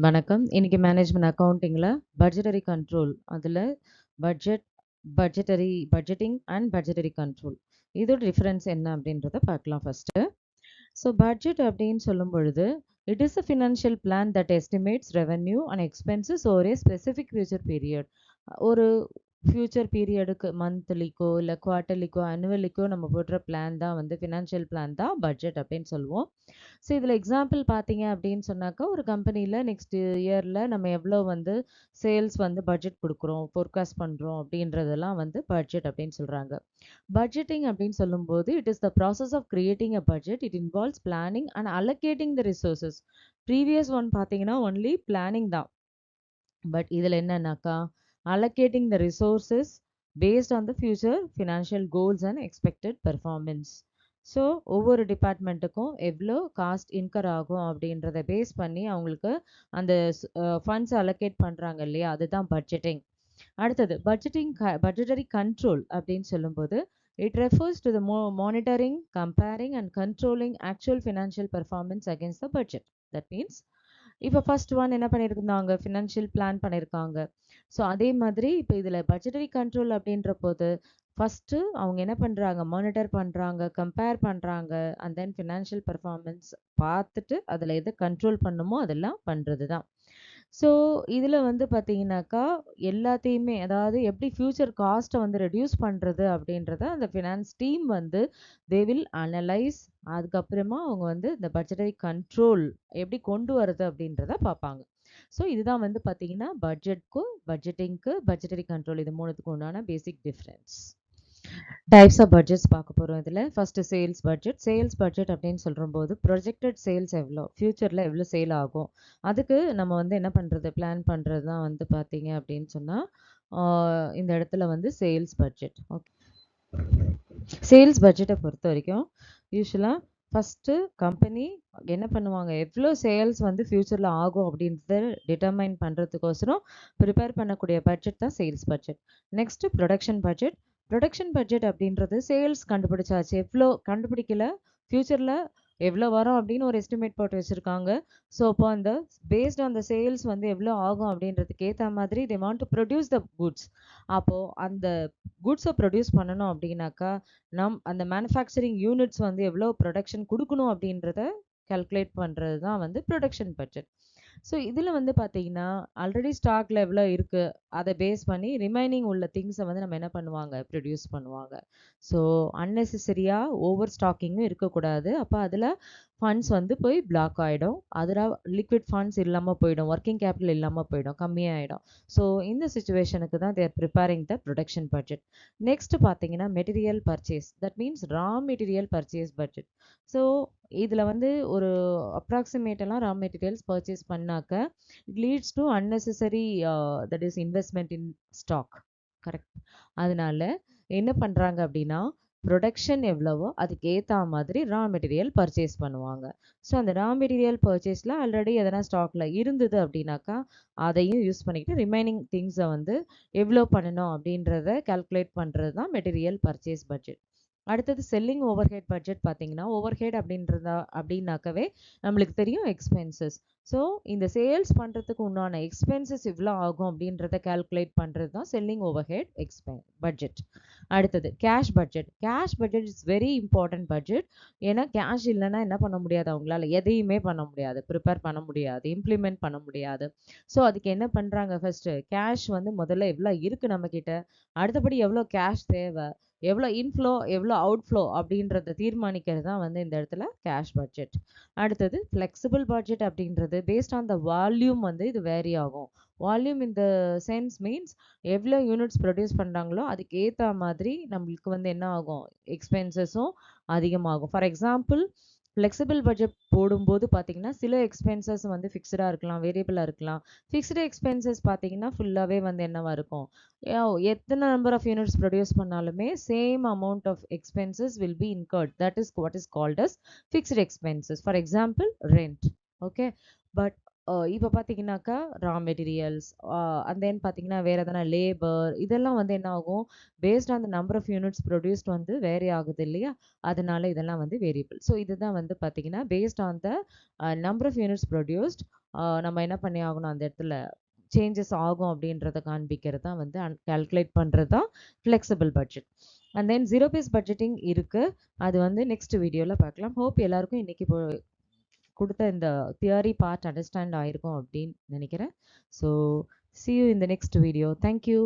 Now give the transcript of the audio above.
வணக்கம். இன்னைக்கு management அக்கவுண்டிங்ல budgetary control அதுல budget, budgeting and budgetary control இதோட டிஃபரன்ஸ் என்ன அப்படின்றத பார்க்கலாம் ஃபர்ஸ்ட்டு. ஸோ பட்ஜெட் அப்படின்னு சொல்லும் பொழுது, it is a financial plan that estimates revenue and expenses over a specific future period. ஒரு ஃபியூச்சர் பீரியடுக்கு மந்த்லிக்கோ, இல்ல குவார்ட்டர்லிக்கோ, ஆனுவலிக்கோ நம்ம போடுற பிளான் தான் வந்து ஃபினான்ஷியல் பிளான் தான் பட்ஜெட் அப்படின்னு சொல்லுவோம். ஸோ இதில எக்ஸாம்பிள் பார்த்தீங்க அப்படின்னு சொன்னாக்கா, ஒரு கம்பெனியில நெக்ஸ்ட் இயர்ல நம்ம எவ்வளோ வந்து சேல்ஸ் வந்து பட்ஜெட் குடுக்குறோம், ஃபோர்காஸ்ட் பண்றோம் அப்படின்றதெல்லாம் வந்து பட்ஜெட் அப்படின்னு சொல்றாங்க. பட்ஜெட்டிங் அப்படின்னு சொல்லும்போது, it is the process of creating a budget. It involves planning and allocating the resources. Previous one பார்த்தீங்கன்னா, ஒன்லி பிளானிங் தான். பட் இதில என்னன்னாக்கா, allocating the resources based on the future financial goals and expected performance. So ஒவ்வொரு டிபார்ட்மெண்ட்டுக்கும் எவ்வளோ cost in her ஆகும் அப்படின்றத base பண்ணி அவங்களுக்கு அந்த ஃபண்ட்ஸ் அலோகேட் பண்ணுறாங்க இல்லையா, அதுதான் பட்ஜெட்டிங். அடுத்தது பட்ஜெட்டரி கண்ட்ரோல் அப்படின்னு சொல்லும்போது, it refers to the monitoring, comparing and controlling actual financial performance against the budget. That means இப்போ ஃபர்ஸ்ட் ஒன் என்ன பண்ணியிருந்தாங்க, ஃபினான்ஷியல் பிளான் பண்ணியிருக்காங்க. ஸோ அதே மாதிரி இப்போ இதில் பட்ஜெட்டரி கண்ட்ரோல் அப்படின்ற போது ஃபஸ்ட்டு அவங்க என்ன பண்ணுறாங்க, மானிட்டர் பண்ணுறாங்க, கம்பேர் பண்ணுறாங்க, அண்ட் தென் ஃபினான்ஷியல் பெர்ஃபார்மன்ஸ் பார்த்துட்டு அதில் எது கண்ட்ரோல் பண்ணுமோ அதெல்லாம் பண்ணுறது தான். ஸோ இதில் வந்து பார்த்தீங்கன்னாக்கா, எல்லாத்தையுமே அதாவது எப்படி ஃப்யூச்சர் காஸ்ட்டை வந்து ரெடியூஸ் பண்ணுறது அப்படின்றத அந்த ஃபினான்ஸ் டீம் வந்து தே வில் அனலைஸ். அதுக்கப்புறமா அவங்க வந்து இந்த பட்ஜெட்டரி கண்ட்ரோல் எப்படி கொண்டு வரது அப்படின்றத பார்ப்பாங்க. ஸோ இதுதான் வந்து பார்த்தீங்கன்னா பட்ஜெட்டிங்க்கு பட்ஜெட்டரி கண்ட்ரோல் இது மூணுத்துக்கும் உண்டான basic difference. Types of budgets பார்க்க போகிறோம். இதில் first sales budget. Sales budget அப்படின்னு சொல்லும்போது ப்ரொஜெக்டட் சேல்ஸ் எவ்வளோ, ஃப்யூச்சரில் எவ்வளோ சேல் ஆகும், அதுக்கு நம்ம வந்து என்ன பண்ணுறது, பிளான் பண்ணுறது தான் வந்து பார்த்தீங்க அப்படின்னு சொன்னால் இந்த இடத்துல வந்து சேல்ஸ் பட்ஜெட். ஓகே, சேல்ஸ் பட்ஜெட்டை பொறுத்த வரைக்கும் யூஸ்வலாக ஃபஸ்ட்டு கம்பெனி என்ன பண்ணுவாங்க, எவ்வளோ சேல்ஸ் வந்து ஃப்யூச்சரில் ஆகும் அப்படின்றத டிட்டர்மைன் பண்ணுறதுக்கோசரம் ப்ரிப்பேர் பண்ணக்கூடிய பட்ஜெட் தான் sales budget. Next production budget. Production budget அப்படின்றது சேல்ஸ் கண்டுபிடிச்சாச்சு, எவ்வளோ கண்டுபிடிக்கல, ஃப்யூச்சரில் எவ்வளோ வரும் அப்படின்னு ஒரு எஸ்டிமேட் போட்டு வச்சுருக்காங்க. ஸோ அப்போ அந்த பேஸ்ட் ஆன் த சேல்ஸ் வந்து எவ்வளோ ஆகும் அப்படின்றதுக்கு ஏற்ற மாதிரி they want to produce the goods. அப்போது அந்த குட்ஸை ப்ரொடியூஸ் பண்ணணும் அப்படின்னாக்கா, அந்த மேனுஃபேக்சரிங் யூனிட்ஸ் வந்து எவ்வளோ ப்ரொடக்ஷன் கொடுக்கணும் அப்படின்றத கால்குலேட் பண்ணுறது தான் வந்து ப்ரொடக்ஷன் பட்ஜெட். ஸோ இதில் வந்து பார்த்தீங்கன்னா, ஆல்ரெடி ஸ்டாக்ல எவ்வளோ இருக்குது அதை பேஸ் பண்ணி ரிமைனிங் உள்ள திங்ஸை வந்து நம்ம என்ன பண்ணுவாங்க, ப்ரொடியூஸ் பண்ணுவாங்க. ஸோ அன்னெசரியாக ஓவர் ஸ்டாக்கிங்கும் இருக்கக்கூடாது. அப்போ அதில் ஃபண்ட்ஸ் வந்து போய் பிளாக் ஆகிடும். அதில் லிக்விட் ஃபண்ட்ஸ் இல்லாமல் போயிடும், ஒர்க்கிங் கேபிட்டல் இல்லாமல் போயிடும், கம்மியாகிடும். ஸோ இந்த சுச்சுவேஷனுக்கு தான் they're preparing the production budget. Next பார்த்தீங்கன்னா material purchase. That means raw material purchase budget. So இதில் வந்து ஒரு அப்ராக்சிமேட்டெல்லாம் ரா மெட்டீரியல்ஸ் பர்ச்சேஸ் பண்ணாக்க it leads to unnecessary that is investment in stock. Correct. அதனால என்ன பண்ணுறாங்க அப்படின்னா, ப்ரொடக்ஷன் எவ்வளவோ அதுக்கு ஏற்ற மாதிரி ரா மெட்டீரியல் பர்ச்சேஸ் பண்ணுவாங்க. ஸோ அந்த ரா மெட்டீரியல் பர்ச்சேஸில் ஆல்ரெடி எதனா ஸ்டாக்ல இருந்தது அப்படின்னாக்கா அதையும் யூஸ் பண்ணிக்கிட்டு ரிமைனிங் திங்ஸை வந்து எவ்வளோ பண்ணணும் அப்படின்றத கால்குலேட் பண்ணுறது தான் மெட்டீரியல் பர்ச்சேஸ் பட்ஜெட். அடுத்தது செல்லிங் ஓவர்ஹெட் பட்ஜெட். பார்த்தீங்கன்னா ஓவர்ஹெட் அப்படின்னாக்கவே நம்மளுக்கு தெரியும் எக்ஸ்பென்சஸ். ஸோ இந்த சேல்ஸ் பண்ணுறதுக்கு உண்டான எக்ஸ்பென்சஸ் இவ்வளோ ஆகும் அப்படின்றத கால்குலேட் பண்ணுறது தான் செல்லிங் ஓவர்ஹெட் பட்ஜெட். அடுத்தது cash budget. Cash budget is very important budget. ஏன்னா கேஷ் இல்லைன்னா என்ன பண்ண முடியாது, அவங்களால எதையுமே பண்ண முடியாது, ப்ரிப்பேர் பண்ண முடியாது, இம்ப்ளிமெண்ட் பண்ண முடியாது. ஸோ அதுக்கு என்ன பண்ணுறாங்க, ஃபஸ்ட்டு கேஷ் வந்து முதல்ல எவ்வளோ இருக்குது நம்மக்கிட்ட, அடுத்தபடி எவ்வளோ கேஷ் தேவை, எவ்வளோ இன்ஃப்ளோ எவ்வளோ அவுட்ஃப்ளோ அப்படின்றத தீர்மானிக்கிறது தான் வந்து இந்த இடத்துல கேஷ் பட்ஜெட். அடுத்தது ஃப்ளெக்சிபிள் பட்ஜெட் அப்படின்றது பேஸ்ட் ஆன் த வால்யூம் வந்து இது வேரி ஆகும். வால்யூம் இந்த சென்ஸ் மீன்ஸ் எவ்வளோ யூனிட்ஸ் ப்ரொடியூஸ் பண்ணுறாங்களோ அதுக்கு ஏற்ற மாதிரி நம்மளுக்கு வந்து என்ன ஆகும், எக்ஸ்பென்சஸும் அதிகமாகும். ஃபார் எக்ஸாம்பிள் ஃப்ளெக்சிபிள் பட்ஜெட் போடும்போது பார்த்தீங்கன்னா சில எக்ஸ்பென்சஸ் வந்து ஃபிக்ஸ்டாக இருக்கலாம், வேரியபிளாக இருக்கலாம். ஃபிக்ஸ்டு எக்ஸ்பென்சஸ் பார்த்தீங்கன்னா ஃபுல்லாகவே வந்து என்னவா இருக்கும், எத்தனை நம்பர் ஆஃப் யூனிட்ஸ் ப்ரொடியூஸ் பண்ணாலுமே same amount of expenses will be incurred. That is what is called as fixed expenses. For example rent. Okay. But இப்போ பார்த்தீங்கன்னாக்கா, ரா மெட்டீரியல்ஸ் அண்ட் தென் பார்த்தீங்கன்னா, வேற எதனா லேபர் இதெல்லாம் வந்து என்ன ஆகும், based on the number of units produced வந்து வேரி ஆகுது இல்லையா? அதனால இதெல்லாம் வந்து வேரியபிள். ஸோ இதுதான் வந்து பார்த்தீங்கன்னா, based on the number of units produced நம்ம என்ன பண்ணி ஆகணும் அந்த இடத்துல சேஞ்சஸ் ஆகும் அப்படின்றத காண்பிக்கிறது தான் வந்து கால்குலேட் பண்ணுறது தான் flexible budget. And then zero base budgeting இருக்கு. அது வந்து நெக்ஸ்ட் வீடியோல பார்க்கலாம். ஹோப் எல்லாருக்கும் இன்னைக்கு கொடுத்த இந்த தியரி பார்ட் அண்டர்ஸ்டாண்ட் ஆயிருக்கும் அப்படின்னு நினைக்கிறேன். So see you in the next video. Thank you.